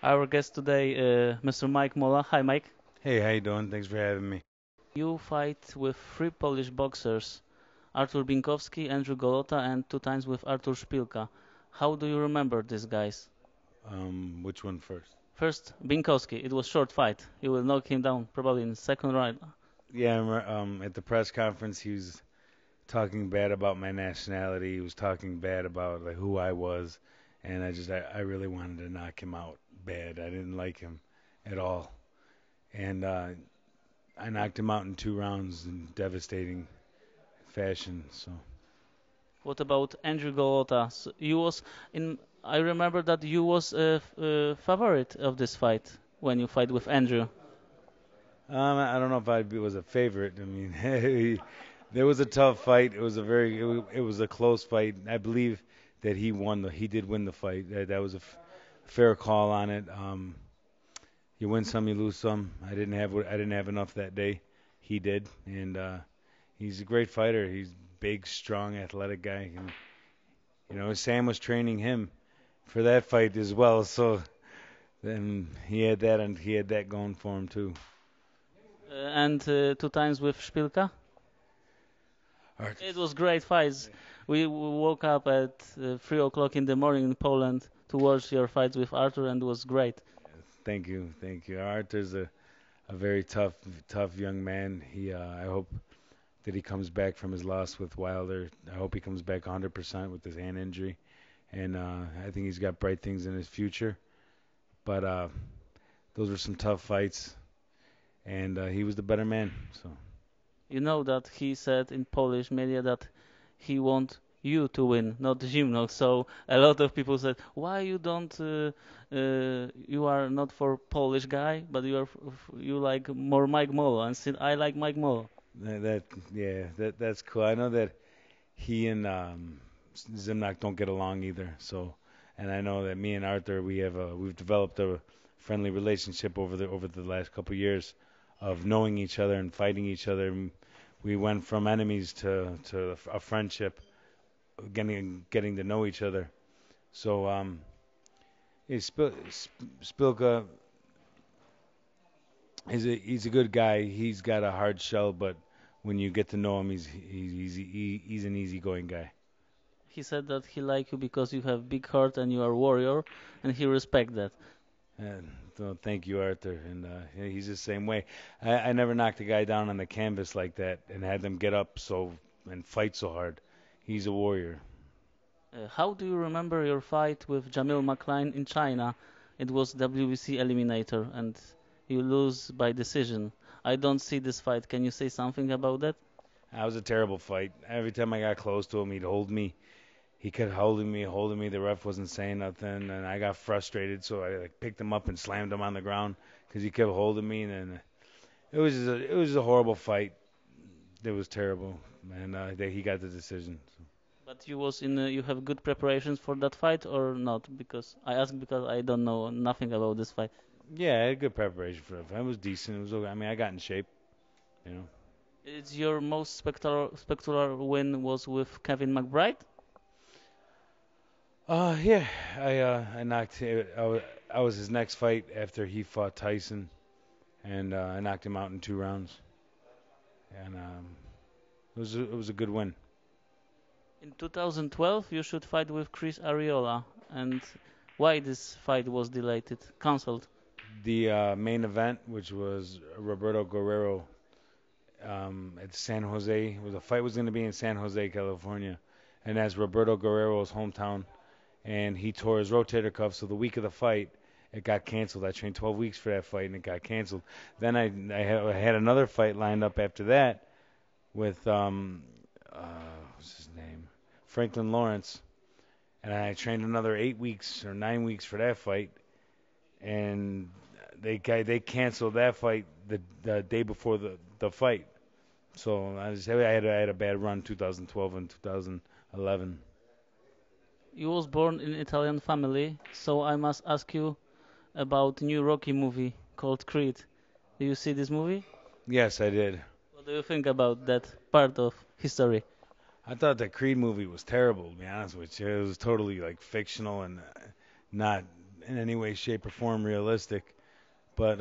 Our guest today, Mr. Mike Mollo. Hi, Mike. Hey, how you doing? Thanks for having me. You fight with three Polish boxers, Artur Binkowski, Andrew Golota, and two times with Artur Szpilka. How do you remember these guys? Which one first? First, Binkowski. It was short fight. You will knock him down probably in the second round. Yeah, at the press conference, he was talking bad about my nationality. He was talking bad about like who I was, and I really wanted to knock him out bad. I didn't like him at all, and I knocked him out in 2 rounds in devastating fashion. So What about Andrew Golota? You was in. I remember that you was a favorite of this fight when you fight with Andrew. I don't know if was a favorite. I mean, there was a tough fight. It was a close fight. I believe that he did win the fight. That was a fair call on it. You win some, you lose some. I didn't have enough that day. He did, and he's a great fighter. He's big, strong, athletic guy, and Sam was training him for that fight as well. So then he had that going for him too. And two times with Szpilka. It was great fights. We woke up at 3 o'clock in the morning in Poland to watch your fights with Arthur, and it was great. Thank you, thank you. Arthur's a very tough young man. I hope that he comes back from his loss with Wilder. I hope he comes back 100% with his hand injury, and I think he's got bright things in his future. But those were some tough fights, and he was the better man. So You know that he said in Polish media that he want you to win, not Zimno. So a lot of people said, why you don't, you are not for Polish guy, but you like more Mike Mollo, and said, I like Mike Mollo. that yeah, that's cool. I know that he and Zimnak don't get along either. So, and I know that me and Arthur we've developed a friendly relationship over the last couple of years of knowing each other and fighting each other. And we went from enemies to a friendship, getting to know each other. So, Spilka he's a good guy. He's got a hard shell, but when you get to know him, he's an easygoing guy. He said that he like you because you have big heart and you are warrior, and he respect that. And so thank you, Arthur. And yeah, he's the same way. I never knocked a guy down on the canvas like that and had them get up and fight so hard. He's a warrior. How do you remember your fight with Jamil McLean in China? It was WBC eliminator, and you lose by decision. I don't see this fight. Can you say something about that? That was a terrible fight. Every time I got close to him, he'd hold me. He kept holding me. The ref wasn't saying nothing, and I got frustrated, so I like, picked him up and slammed him on the ground because he kept holding me. And it was a horrible fight. It was terrible, and he got the decision. But you was in. You have good preparations for that fight or not? Because I ask because I don't know nothing about this fight. Yeah, I had good preparation for it. It was decent. It was okay. I mean, I got in shape, you know. It's your most spectacular win was with Kevin McBride. Yeah, I knocked. I was his next fight after he fought Tyson, and I knocked him out in 2 rounds, and it was a good win. In 2012, you should fight with Chris Ariola, and why this fight was delayed, cancelled? The main event, which was Roberto Guerrero at San Jose, the fight was going to be in San Jose, California, and that's Roberto Guerrero's hometown. And he tore his rotator cuff. So the week of the fight, it got canceled. I trained 12 weeks for that fight, and it got canceled. Then I had another fight lined up after that with what's his name, Franklin Lawrence, and I trained another 8 weeks or 9 weeks for that fight, and they canceled that fight the day before the fight. So I had a bad run 2012 and 2011. You was born in Italian family, so I must ask you about new Rocky movie called Creed. Do you see this movie? Yes, I did. What do you think about that part of history? I thought that Creed movie was terrible, to be honest with you. It was totally like fictional and not in any way, shape, or form realistic. But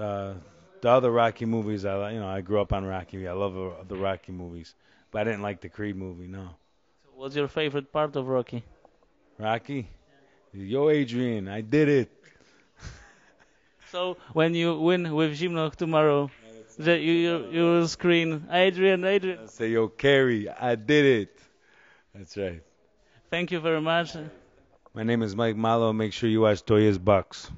the other Rocky movies, I grew up on Rocky. I love the Rocky movies, but I didn't like the Creed movie. No, What's your favorite part of Rocky? Rocky. Yo, Adrian, I did it. So when you win with Zimnoch tomorrow, that you will scream, Adrian, Adrian. I say, yo, Kerry, I did it. That's right. Thank you very much. My name is Mike Mollo. Make sure you watch Toya's Bucks.